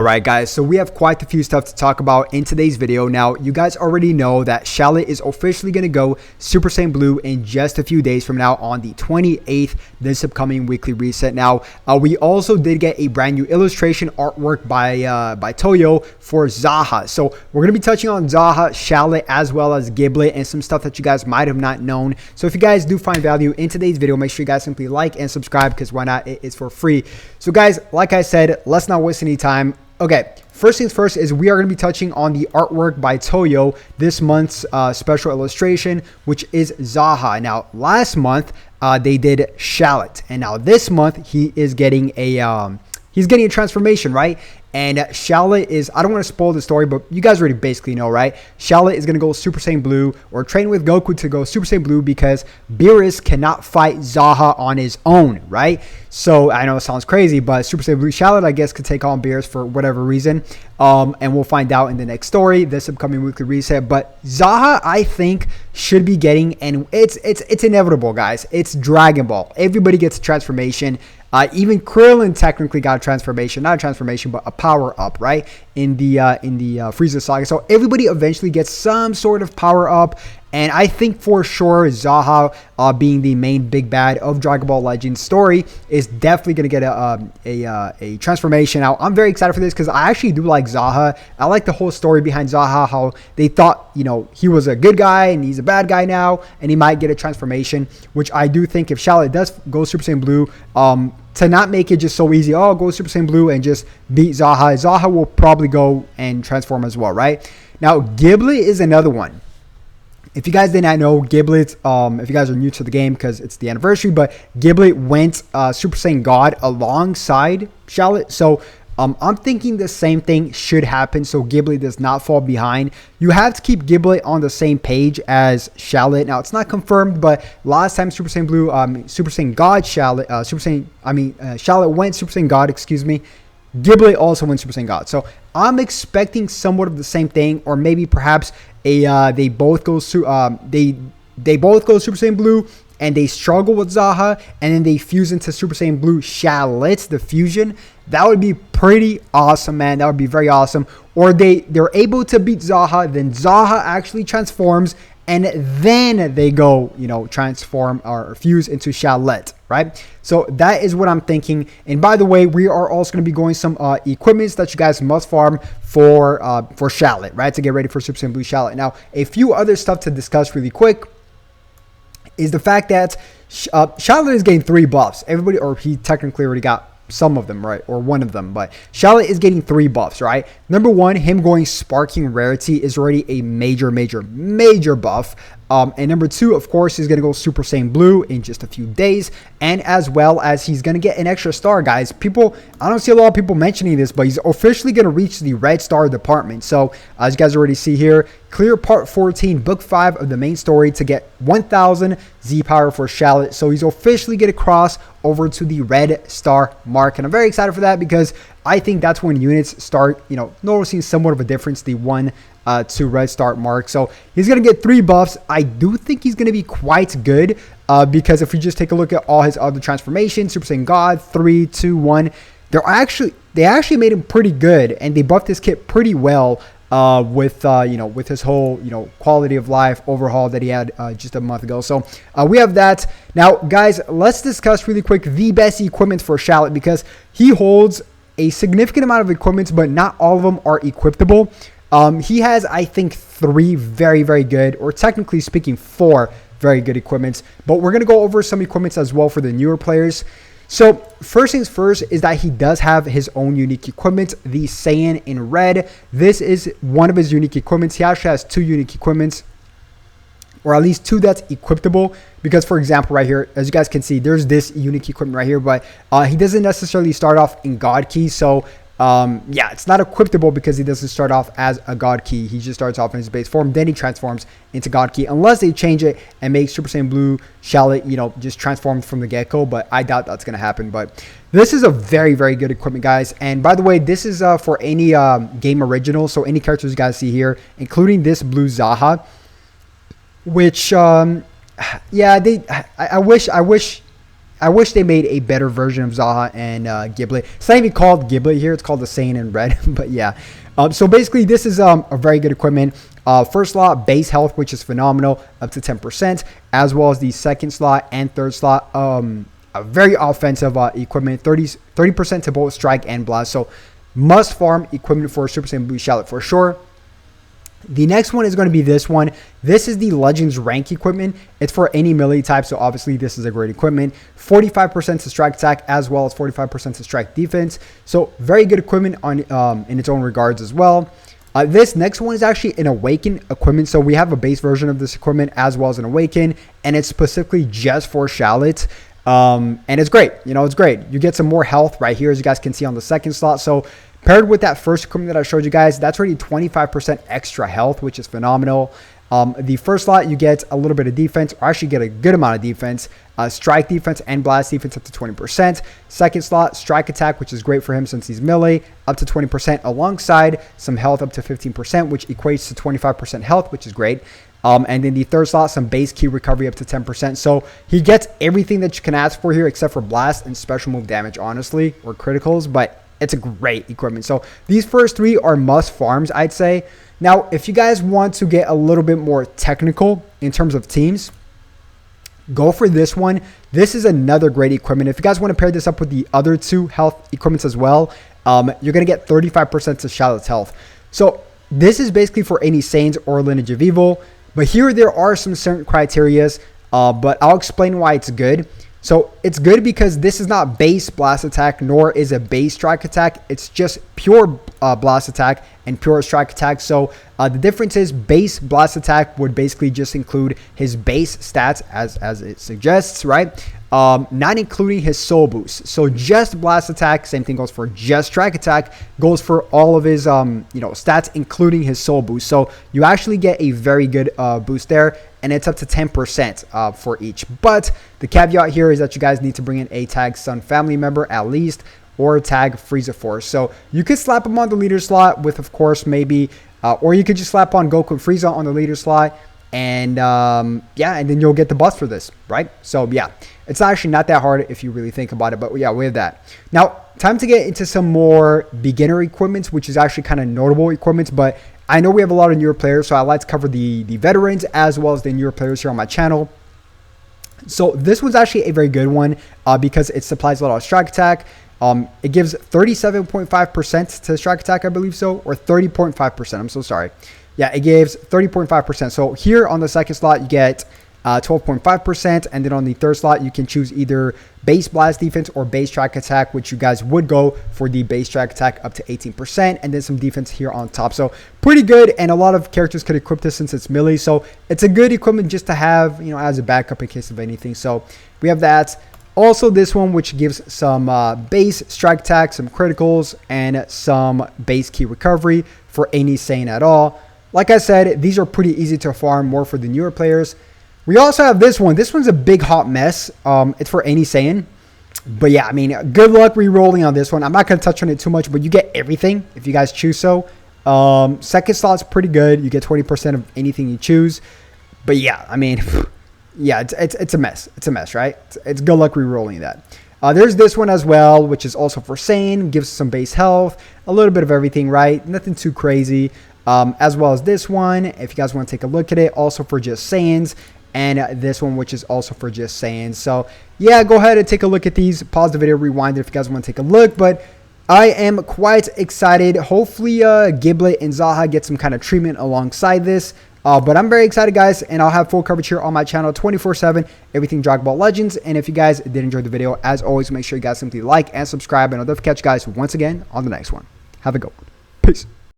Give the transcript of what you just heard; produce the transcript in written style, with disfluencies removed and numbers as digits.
Alright guys, so we have quite a few stuff to talk about in today's video. Now, you guys already know that Shallot is officially going to go Super Saiyan Blue in just a few days from now on the 28th, this upcoming weekly reset. Now, we also did get a brand new illustration artwork by Toyo for ZAHHA. So, we're going to be touching on ZAHHA, Shallot, as well as Giblet and some stuff that you guys might have not known. So, if you guys do find value in today's video, make sure you guys simply like and subscribe because why not? It's for free. So, guys, like I said, let's not waste any time. Okay, first things first is we are going to be touching on the artwork by Toyo, this month's special illustration, which is ZAHHA. Now, last month they did Shallot, and now this month he is getting a transformation, right? And Shallot is, I don't want to spoil the story, but you guys already basically know, right? Shallot is going to go Super Saiyan Blue or train with Goku to go Super Saiyan Blue because Beerus cannot fight ZAHHA on his own, right? So I know it sounds crazy, but Super Saiyan Blue Shallot, I guess, could take on Beerus for whatever reason. And we'll find out in the next story, this upcoming weekly reset. But ZAHHA, I think, should be getting, and it's inevitable, guys. It's Dragon Ball. Everybody gets a transformation. Even Krillin technically got a transformation, not a transformation, but a power up, right? In the Frieza saga. So everybody eventually gets some sort of power up. And I think for sure ZAHHA being the main big bad of Dragon Ball Legends story is definitely going to get a transformation. Now, I'm very excited for this because I actually do like ZAHHA. I like the whole story behind ZAHHA, how they thought, you know, he was a good guy and he's a bad guy now and he might get a transformation, which I do think if Shallot does go Super Saiyan Blue, to not make it just so easy, oh, go Super Saiyan Blue and just beat ZAHHA. ZAHHA will probably go and transform as well, right? Now, Giblet is another one. If you guys did not know, Giblet, if you guys are new to the game because it's the anniversary, but Giblet went Super Saiyan God alongside Shallot. So I'm thinking the same thing should happen so Giblet does not fall behind. You have to keep Giblet on the same page as Shallot. Now, it's not confirmed, but last time Super Saiyan Blue, Super Saiyan God Shallot, Shallot went Super Saiyan God, excuse me. Giblet also went Super Saiyan God. So I'm expecting somewhat of the same thing, or maybe perhaps they both go Super Saiyan Blue and they struggle with ZAHHA and then they fuse into Super Saiyan Blue Shallot, the fusion. That would be pretty awesome, man. That would be very awesome. Or they're able to beat ZAHHA, then ZAHHA actually transforms and then they go, you know, transform or fuse into Shallot, right? So that is what I'm thinking. And by the way, we are also going to be going some equipments that you guys must farm for Shallot, right? To get ready for Super Saiyan Blue Shallot. Now, a few other stuff to discuss really quick is the fact that Shallot is getting 3 buffs. Everybody, or he technically already got some of them, right? Or one of them, but Shallot is getting 3 buffs, right? Number 1, him going Sparking Rarity is already a major buff. And number 2, of course, he's going to go Super Saiyan Blue in just a few days. And as well as he's going to get an extra star, guys. I don't see a lot of people mentioning this, but he's officially going to reach the red star department. So as you guys already see here, clear part 14, book 5 of the main story to get 1000 Z power for Shallot. So he's officially going to cross over to the red star mark. And I'm very excited for that because I think that's when units start, you know, noticing somewhat of a difference, the 1 to red star mark. So he's going to get 3 buffs. I do think he's going to be quite good because if we just take a look at all his other transformations, Super Saiyan God, 3, 2, 1, they actually made him pretty good and they buffed this kit pretty well with his whole, you know, quality of life overhaul that he had just a month ago. So we have that. Now, guys, let's discuss really quick the best equipment for Shallot because he holds a significant amount of equipments, but not all of them are equipable. He has, I think, 3 very good, or technically speaking, 4 very good equipments. But we're going to go over some equipments as well for the newer players. So first things first is that he does have his own unique equipment, the Saiyan in red. This is one of his unique equipments. He actually has 2 unique equipments, or at least 2 that's equipable. Because, for example, right here, as you guys can see, there's this unique equipment right here, but he doesn't necessarily start off in God Key. So yeah, it's not equipable because he doesn't start off as a God Key. He just starts off in his base form, then he transforms into God Key, unless they change it and make Super Saiyan Blue Shallot, you know, just transformed from the get-go, but I doubt that's going to happen. But this is a very good equipment, guys. And by the way, this is for any game original, so any characters you guys see here, including this blue ZAHHA, which yeah, I wish I wish they made a better version of ZAHHA and Giblet. It's not even called Giblet here. It's called the Saiyan in red. But yeah. So basically, this is a very good equipment. First slot, base health, which is phenomenal, up to 10%, as well as the second slot and third slot. A very offensive equipment, 30% to both strike and blast. So must farm equipment for Super Saiyan Blue Shallot for sure. The next one is going to be this one. This is the Legends rank equipment. It's for any melee type, so obviously this is a great equipment. 45% to strike attack as well as 45% to strike defense. So very good equipment on in its own regards as well. This next one is actually an Awaken equipment. So we have a base version of this equipment as well as an Awaken, and it's specifically just for Shallot. And it's great. You know, it's great. You get some more health right here, as you guys can see on the second slot. So paired with that first equipment that I showed you guys, that's already 25% extra health, which is phenomenal. The first slot, you get a little bit of defense, or actually get a good amount of defense. Strike defense and blast defense up to 20%. Second slot, strike attack, which is great for him since he's melee, up to 20%, alongside some health up to 15%, which equates to 25% health, which is great. And then the third slot, some base key recovery up to 10%. So he gets everything that you can ask for here except for blast and special move damage, honestly, or criticals, but it's a great equipment. So these first three are must farms, I'd say. Now, if you guys want to get a little bit more technical in terms of teams, go for this one. This is another great equipment. If you guys want to pair this up with the other two health equipments as well, you're going to get 35% to Shallot's health. So this is basically for any Saiyans or lineage of evil. But here there are some certain criterias, but I'll explain why it's good. So it's good because this is not base blast attack, nor is it base strike attack. It's just pure blast attack and pure strike attack. So the difference is base blast attack would basically just include his base stats as it suggests, right? Not including his soul boost. So just blast attack, same thing goes for just strike attack, goes for all of his stats, including his soul boost. So you actually get a very good boost there, and it's up to 10% for each. But the caveat here is that you guys need to bring in a tag Sun family member at least, or tag Frieza Force. So you could slap him on the leader slot with, of course, maybe, or you could just slap on Goku and Frieza on the leader slot, and yeah, and then you'll get the bust for this, right? So yeah, it's actually not that hard if you really think about it, but yeah, we have that. Now, time to get into some more beginner equipments, which is actually kind of notable equipments, but I know we have a lot of newer players, so I like to cover the veterans as well as the newer players here on my channel. So this one's actually a very good one because it supplies a lot of strike attack. It gives 37.5% to strike attack, I believe so, or 30.5%. I'm so sorry. Yeah, it gives 30.5%. So here on the second slot, you get 12.5%, and then on the third slot, you can choose either base blast defense or base strike attack, which you guys would go for the base strike attack up to 18%, and then some defense here on top. So pretty good, and a lot of characters could equip this since it's melee. So it's a good equipment just to have, you know, as a backup in case of anything. So we have that. Also, this one, which gives some base strike attack, some criticals, and some base key recovery for any Saiyan at all. Like I said, these are pretty easy to farm, more for the newer players. We also have this one. This one's a big hot mess. It's for any Saiyan. But yeah, I mean, good luck re-rolling on this one. I'm not going to touch on it too much, but you get everything if you guys choose so. Second slot's pretty good. You get 20% of anything you choose. But yeah, I mean, yeah, it's a mess. It's a mess, right? It's good luck re-rolling that. There's this one as well, which is also for Saiyan. Gives some base health, a little bit of everything, right? Nothing too crazy. As well as this one, if you guys want to take a look at it, also for just Saiyans. And this one, which is also for just Saiyans. So yeah, go ahead and take a look at these. Pause the video, rewind it if you guys want to take a look. But I am quite excited. Hopefully Giblet and ZAHHA get some kind of treatment alongside this. But I'm very excited, guys, and I'll have full coverage here on my channel 24/7, everything Dragon Ball Legends. And if you guys did enjoy the video, as always, make sure you guys simply like and subscribe, and I'll definitely catch you guys once again on the next one. Have a good one. Peace.